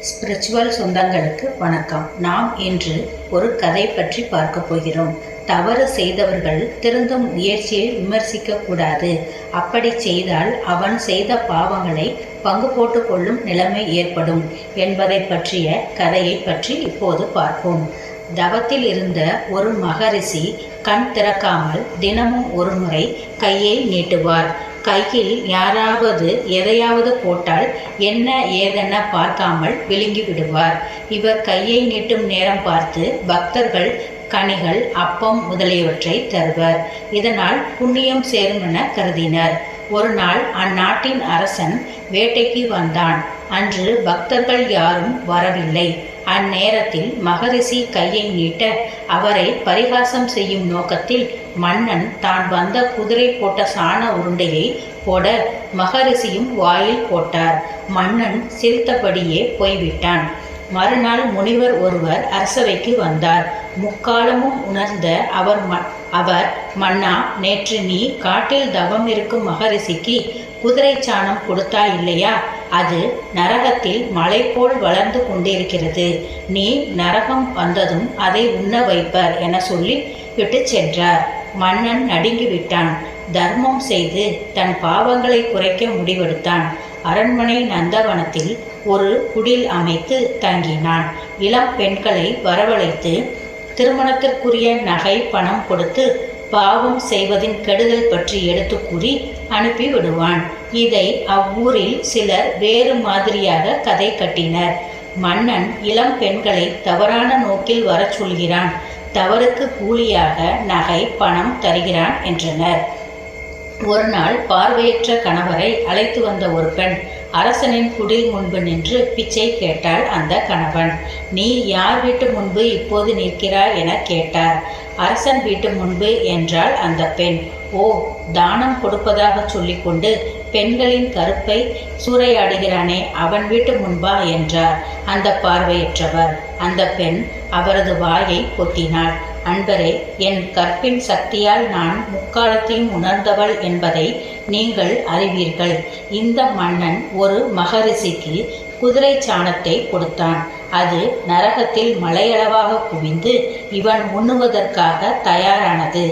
Spiritual சொந்தங்களுக்கு வணக்கம். நாம் இன்று ஒரு கதை பற்றி பார்க்க போகிறோம். தவறு செய்தவர்கள் திருந்தும் முயற்சியை விமர்சிக்க கூடாது. அப்படி செய்தால் அவன் செய்த பாவங்களை பங்கு போட்டு கொள்ளும் நிலைமை ஏற்படும் என்பதை பற்றிய கதையை பற்றி இப்போது பார்ப்போம். தவத்தில் இருந்த ஒரு மகரிஷி கண் திறக்காமல் தினமும் ஒரு முறை கையை நீட்டுவார். கையில் யாராவது எதையாவது போட்டால் என்ன ஏதென பார்க்காமல் விழுங்கி விடுவார். இவர் கையை நீட்டும் நேரம் பார்த்து பக்தர்கள் கனிகள், அப்பம் முதலியவற்றை தருவர். இதனால் புண்ணியம் சேரும் என கருதினர். ஒரு நாள் அந்நாட்டின் அரசன் வேட்டைக்கு வந்தான். அன்று பக்தர்கள் யாரும் வரவில்லை. அந்நேரத்தில் மகரிஷி கையை நீட்ட அவரை பரிகாசம் செய்யும் நோக்கத்தில் மன்னன் தான் வந்த குதிரை போட்ட சாண உருண்டையை போட மகரிஷியும் வாயில் போட்டார். மன்னன் சிரித்தபடியே போய்விட்டான். மறுநாள் முனிவர் ஒருவர் அரசவைக்கு வந்தார். முக்காலமும் உணர்ந்த அவர் மன்னா, நேற்று நீ காட்டில் தவம் இருக்கும் மகரிஷிக்கு குதிரை சாணம் கொடுத்தா இல்லையா? அது நரகத்தில் மலை போல் வளர்ந்து கொண்டிருக்கிறது. நீ நரகம் வந்ததும் அதை உண்ண வைப்பர் என சொல்லி விட்டு சென்றார். மன்னன் நடுங்கிவிட்டான். தர்மம் செய்து தன் பாவங்களை குறைக்க முடிவெடுத்தான். அரண்மனை நந்தவனத்தில் ஒரு குடில் அமைத்து தங்கினான். இளம் பெண்களை வரவழைத்து திருமணத்திற்குரிய நகை பணம் கொடுத்து பாவம் செய்வதின் கெடுதல் பற்றி எடுத்து கூறி அனுப்பி விடுவான். இதை அவ்வூரில் சிலர் வேறு மாதிரியாக கதை கட்டினர். மன்னன் இளம் பெண்களை தவறான நோக்கில் வர சொல்கிறான், தவறுக்கு கூலியாக நகை பணம் தருகிறான் என்றனர். ஒரு நாள் பார்வையற்ற கணவரை அழைத்து வந்த ஒரு பெண் அரசனின் குடில் முன்பு நின்று பிச்சை கேட்டாள். அந்த கணவன், நீ யார் வீட்டு முன்பு இப்போது நிற்கிறாய் என கேட்டார். அரசன் வீட்டு முன்பு என்றாள் அந்த பெண். ஓ, தானம் கொடுப்பதாக சொல்லிக்கொண்டு பெண்களின் கருப்பை சூறையாடுகிறானே, அவன் வீட்டு முன்பா என்றார் அந்த பார்வையற்றவர். அந்த பெண் அவரது வாயை பொத்தினாள். அன்பரே, என் கற்பின் சக்தியால் நான் முக்காலத்தையும் உணர்ந்தவள் என்பதை நீங்கள் அறிவீர்கள். இந்த மன்னன் ஒரு மகரிஷிக்கு குதிரை சாணத்தை கொடுத்தான். அது நரகத்தில் மலையளவாக குவிந்து இவன் உண்ணுவதற்காக தயாரானது.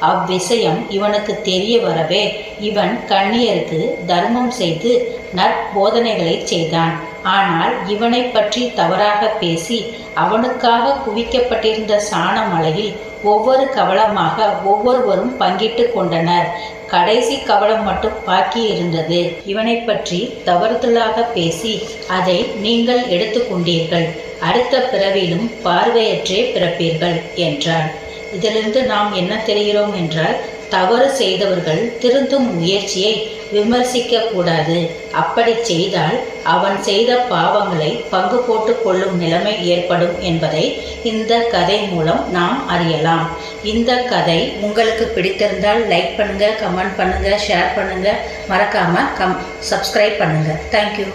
அவ்விஷயம் இவனுக்கு தெரிய வரவே இவன் கண்ணியருக்கு தர்மம் செய்து நற்போதனைகளை செய்தான். ஆனால் இவனை பற்றி தவறாக பேசி அவனுக்காக குவிக்கப்பட்டிருந்த சாண மலையில் ஒவ்வொரு கவளமாக ஒவ்வொருவரும் பங்கிட்டு கொண்டனர். கடைசி கவளம் மட்டும் பாக்கி இருந்தது. இவனை பற்றி தவறுதலாக பேசி அதை நீங்கள் எடுத்துக்கொண்டீர்கள். அடுத்த பிறவிலும் பார்வையற்றே பிறப்பீர்கள் என்றார். இதிலிருந்து நாம் என்ன தெரிகிறோம் என்றால், தவறு செய்தவர்கள் திருந்தும் முயற்சியை விமர்சிக்க கூடாது. அப்படி செய்தால் அவன் செய்த பாவங்களை பங்கு போட்டு கொள்ளும் நிலைமை ஏற்படும் என்பதை இந்த கதை மூலம் நாம் அறியலாம். இந்த கதை உங்களுக்கு பிடித்திருந்தால் லைக் பண்ணுங்க, கமெண்ட் பண்ணுங்க, ஷேர் பண்ணுங்க, மறக்காம சப்ஸ்கிரைப் பண்ணுங்க. தேங்க்யூ.